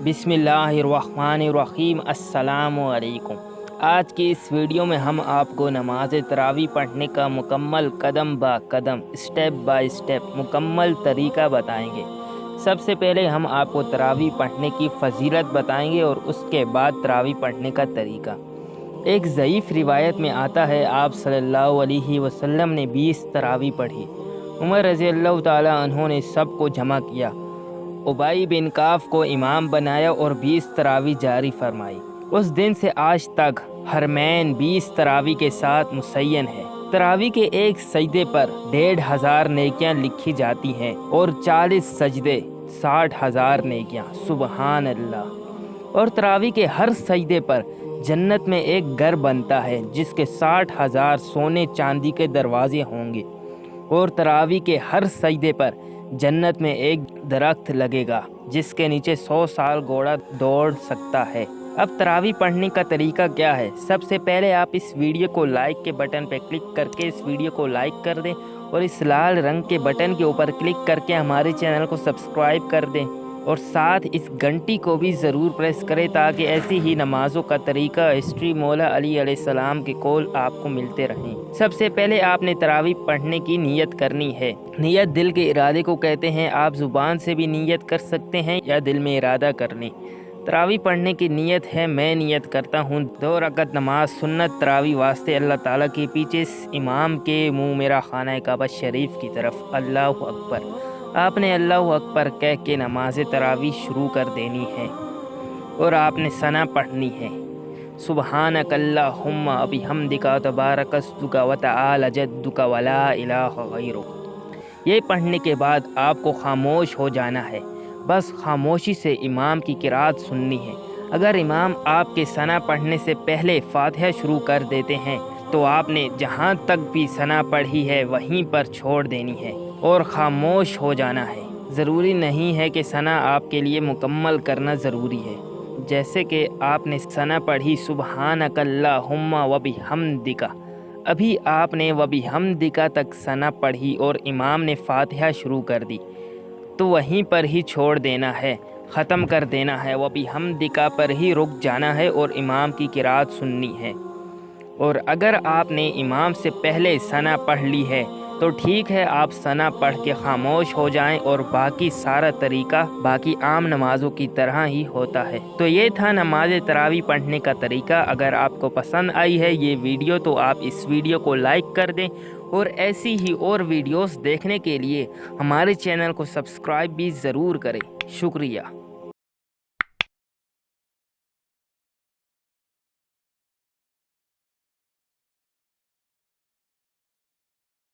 बिस्मिल्लाहिर्रहमानिर्रहीम। अस्सलामुअलैकुम। आज की इस वीडियो में हम आपको नमाज तरावी पढ़ने का मुकम्मल कदम बा कदम स्टेप बाय स्टेप मुकम्मल तरीका बताएंगे। सबसे पहले हम आपको तरावी पढ़ने की फजीलत बताएंगे और उसके बाद तरावी पढ़ने का तरीका। एक ज़ईफ़ रिवायत में आता है आप सल्लल्लाहु अलैहि वसल्लम ने 20 तरावी पढ़ी। उमर रज़ी अल्लाह ताला अन्हु ने सबको जमा किया, उबई बिन काफ को इमाम बनाया और 20 तरावी जारी फरमाई। उस दिन से आज तक हरमैन 20 तरावी के साथ मुसय्यन है। तरावी के एक सजदे पर 1500 नेकियां लिखी जाती हैं और 40 सजदे 60,000 नेकियां। सुबहान अल्लाह। और तरावी के हर सजदे पर जन्नत में एक घर बनता है जिसके 60,000 सोने चांदी के दरवाजे होंगे। और तरावी के हर सजदे पर जन्नत में एक दरख्त लगेगा जिसके नीचे 100 साल घोड़ा दौड़ सकता है। अब तरावी पढ़ने का तरीका क्या है? सबसे पहले आप इस वीडियो को लाइक के बटन पर क्लिक करके इस वीडियो को लाइक कर दें और इस लाल रंग के बटन के ऊपर क्लिक करके हमारे चैनल को सब्सक्राइब कर दें और साथ इस घंटी को भी ज़रूर प्रेस करें ताकि ऐसी ही नमाज़ों का तरीका हिस्ट्री मौला अली अलैहिस्सलाम के कौल आपको मिलते रहें। सबसे पहले आपने तरावी पढ़ने की नीयत करनी है। नीयत दिल के इरादे को कहते हैं। आप ज़ुबान से भी नीयत कर सकते हैं या दिल में इरादा कर लें। तरावी पढ़ने की नीयत है, मैं नीयत करता हूँ 2 रकत नमाज सुन्नत तरावी वास्ते अल्लाह ताला के पीछे इमाम के मुँह मेरा खाना काबा शरीफ की तरफ। अल्लाह अकबर। आपने अल्लाह अकबर कह के नमाज तरावी शुरू कर देनी है और आपने सना पढ़नी है। सुबहानक अल्लाहुम्मा बिहम्दिका तबारकस्मुका व तआला जद्दुका व ला इलाहा गैरुक। ये पढ़ने के बाद आपको खामोश हो जाना है। बस खामोशी से इमाम की किरात सुननी है। अगर इमाम आपके सना पढ़ने से पहले फातिहा शुरू कर देते हैं तो आपने जहाँ तक भी सना पढ़ी है वहीं पर छोड़ देनी है और खामोश हो जाना है। ज़रूरी नहीं है कि सना आपके लिए मुकम्मल करना ज़रूरी है। जैसे कि आपने सना पढ़ी सुबहानक अल्लाहुम्मा व बिहम्दिका, अभी आपने व बिहम्दिका तक सना पढ़ी और इमाम ने फातिहा शुरू कर दी तो वहीं पर ही छोड़ देना है, ख़त्म कर देना है। व बिहम्दिका पर ही रुक जाना है और इमाम की किरात सुननी है। और अगर आपने इमाम से पहले सना पढ़ ली है तो ठीक है, आप सना पढ़ के खामोश हो जाएं और बाकी सारा तरीका बाकी आम नमाजों की तरह ही होता है। तो ये था नमाज तरावी पढ़ने का तरीका। अगर आपको पसंद आई है ये वीडियो तो आप इस वीडियो को लाइक कर दें और ऐसी ही और वीडियोस देखने के लिए हमारे चैनल को सब्सक्राइब भी ज़रूर करें। शुक्रिया।